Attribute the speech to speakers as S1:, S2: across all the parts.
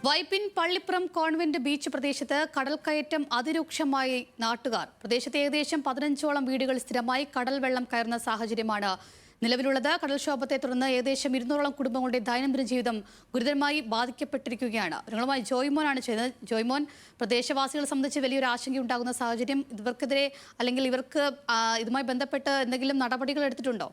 S1: Vypin Pallippuram convent beach പ്രദേശത്ത് കടൽക്കയറ്റം അതിരൂക്ഷമായി നാട്ടുകാർ. പ്രദേശത്ത് ഏകദേശം 15ഓളം വീടുകൾ സ്ഥിരമായി കടൽ വെള്ളം കയറുന്ന സാഹചര്യമാണ് നിലവിലുള്ളത്. കടൽക്ഷോഭത്തെ തുടർന്ന് ഏകദേശം 200ഓളം കുടുംബങ്ങളുടെ ദൈനംദിന ജീവിതം ഗുരുതരമായി ബാധിക്കപ്പെട്ടിരിക്കുകയാണ്. ഞങ്ങളുമായി ജോയ്മോനാണ് ചെയ്യുന്നത്. ജോയ്മോൻ, പ്രദേശവാസികളെ സംബന്ധിച്ച് വലിയൊരു ആശങ്കയുണ്ടാകുന്ന സാഹചര്യം, ഇവർക്കെതിരെ അല്ലെങ്കിൽ ഇവർക്ക് ഇതുമായി ബന്ധപ്പെട്ട് എന്തെങ്കിലും നടപടികൾ എടുത്തിട്ടുണ്ടോ?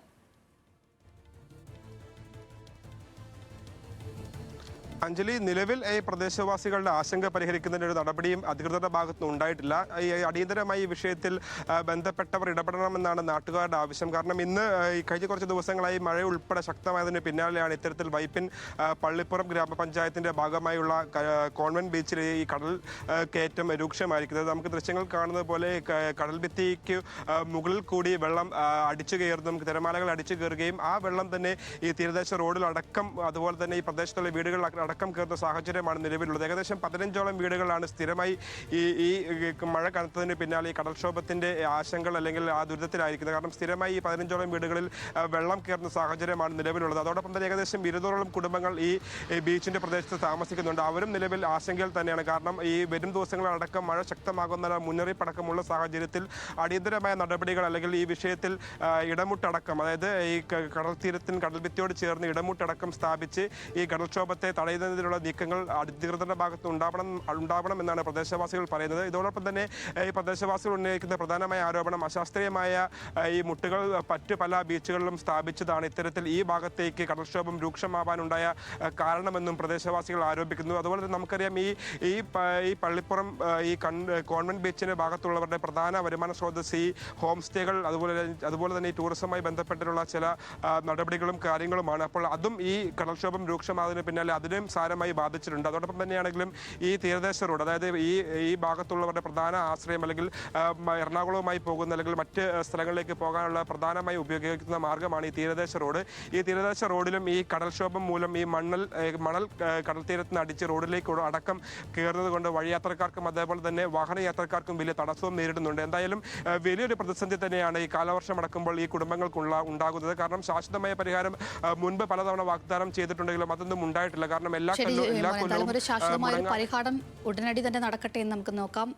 S2: അഞ്ജലി, നിലവിൽ ഈ പ്രദേശവാസികളുടെ ആശങ്ക പരിഹരിക്കുന്നതിന് ഒരു നടപടിയും അധികൃതരുടെ ഭാഗത്തുനിന്ന് ഉണ്ടായിട്ടില്ല. ഈ അടിയന്തരമായി ഈ വിഷയത്തിൽ ബന്ധപ്പെട്ടവർ ഇടപെടണമെന്നാണ് നാട്ടുകാരുടെ ആവശ്യം. കാരണം ഇന്ന് കഴിഞ്ഞ കുറച്ച് ദിവസങ്ങളായി മഴ ഉൾപ്പെടെ ശക്തമായതിന് പിന്നാലെയാണ് ഇത്തരത്തിൽ വൈപ്പിൻ പള്ളിപ്പുറം ഗ്രാമപഞ്ചായത്തിന്റെ ഭാഗമായുള്ള കോൺവെന്റ് ബീച്ചിൽ ഈ കടൽ കയറ്റം രൂക്ഷമായിരിക്കുന്നത്. നമുക്ക് ദൃശ്യങ്ങൾ കാണുന്നത് പോലെ കടൽ ഭിത്തിക്ക് മുകളിൽ കൂടി വെള്ളം അടിച്ചു കയറുന്നതും തിരമാലകൾ അടിച്ചു കയറുകയും ആ വെള്ളം തന്നെ ഈ തീരദേശ റോഡിലടക്കം അതുപോലെ തന്നെ ഈ പ്രദേശത്തുള്ള വീടുകൾ അടക്കം കയറുന്ന സാഹചര്യമാണ് നിലവിലുള്ളത്. ഏകദേശം 15ഓളം വീടുകളാണ് സ്ഥിരമായി ഈ മഴ കനത്തതിന് പിന്നാലെ ഈ കടൽക്ഷോഭത്തിന്റെ ആശങ്കകൾ അല്ലെങ്കിൽ ആ ദുരിതത്തിലായിരിക്കുന്നത്. കാരണം സ്ഥിരമായി ഈ 15ഓളം വീടുകളിൽ വെള്ളം കയറുന്ന സാഹചര്യമാണ് നിലവിലുള്ളത്. അതോടൊപ്പം തന്നെ ഏകദേശം 200ഓളം കുടുംബങ്ങൾ ഈ ബീച്ചിന്റെ പ്രദേശത്ത് താമസിക്കുന്നുണ്ട്. അവരും നിലവിൽ ആശങ്കയിൽ തന്നെയാണ്. കാരണം ഈ വരും ദിവസങ്ങളടക്കം മഴ ശക്തമാകുന്ന മുന്നറിയിപ്പടക്കമുള്ള സാഹചര്യത്തിൽ അടിയന്തരമായ നടപടികൾ അല്ലെങ്കിൽ ഈ വിഷയത്തിൽ ഇടമുട്ടടക്കം, അതായത് ഈ കടൽ കടൽഭിത്തിയോട് ചേർന്ന് ഇടമുട്ടടക്കം സ്ഥാപിച്ച് ഈ കടൽക്ഷോഭത്തെ തടയുന്നതിനുള്ള നീക്കങ്ങൾ അധികൃതരുടെ ഭാഗത്ത് ഉണ്ടാവണമെന്നാണ് പ്രദേശവാസികൾ പറയുന്നത്. ഇതോടൊപ്പം തന്നെ ഈ പ്രദേശവാസികൾ ഉന്നയിക്കുന്ന പ്രധാനമായ ആരോപണം അശാസ്ത്രീയമായ ഈ മുട്ടുകൾ മറ്റ് പല ബീച്ചുകളിലും സ്ഥാപിച്ചതാണ് ഇത്തരത്തിൽ ഈ ഭാഗത്തേക്ക് കടൽക്ഷോഭം രൂക്ഷമാവാനുണ്ടായ കാരണമെന്നും പ്രദേശവാസികൾ ആരോപിക്കുന്നു. അതുപോലെ തന്നെ നമുക്കറിയാം ഈ പള്ളിപ്പുറം ഈ കോൺവെന്റ് ബീച്ചിന്റെ ഭാഗത്തുള്ളവരുടെ പ്രധാന വരുമാന സ്രോതസ് ഈ ഹോം സ്റ്റേകൾ അതുപോലെ തന്നെ ഈ ടൂറിസവുമായി ബന്ധപ്പെട്ടിട്ടുള്ള ചില നടപടികളും കാര്യങ്ങളുമാണ്. അപ്പോൾ അതും ഈ കടൽക്ഷോഭം രൂക്ഷമാകുന്നതിന് പിന്നാലെ അതിനും സാരമായി ബാധിച്ചിട്ടുണ്ട്. അതോടൊപ്പം തന്നെയാണെങ്കിലും ഈ തീരദേശ റോഡ്, അതായത് ഈ ഭാഗത്തുള്ളവരുടെ പ്രധാന ആശ്രയം അല്ലെങ്കിൽ എറണാകുളവുമായി പോകുന്ന അല്ലെങ്കിൽ മറ്റ് സ്ഥലങ്ങളിലേക്ക് പോകാനുള്ള പ്രധാനമായി ഉപയോഗിക്കുന്ന മാർഗ്ഗമാണ് ഈ തീരദേശ റോഡ്. ഈ തീരദേശ റോഡിലും ഈ കടൽക്ഷോഭം മൂലം ഈ മണൽ കടൽ തീരത്തിന് അടിച്ച് റോഡിലേക്ക് അടക്കം കയറുന്നത് കൊണ്ട് വഴിയാത്രക്കാർക്കും അതേപോലെ തന്നെ വാഹനയാത്രക്കാർക്കും വലിയ തടസ്സവും നേരിടുന്നുണ്ട്. എന്തായാലും വലിയൊരു പ്രതിസന്ധി തന്നെയാണ് ഈ കാലവർഷം അടക്കുമ്പോൾ ഈ കുടുംബങ്ങൾക്ക് ഉണ്ടാകുന്നത്. കാരണം ശാശ്വതമായ പരിഹാരം മുൻപ് പലതവണ വാഗ്ദാനം ചെയ്തിട്ടുണ്ടെങ്കിലും അതൊന്നും ഉണ്ടായിട്ടില്ല. കാരണം എല്ലാ
S1: ശാശ്വതമായ പരിഹാരം ഉടനടി തന്നെ നടക്കട്ടെ എന്ന് നമുക്ക് നോക്കാം.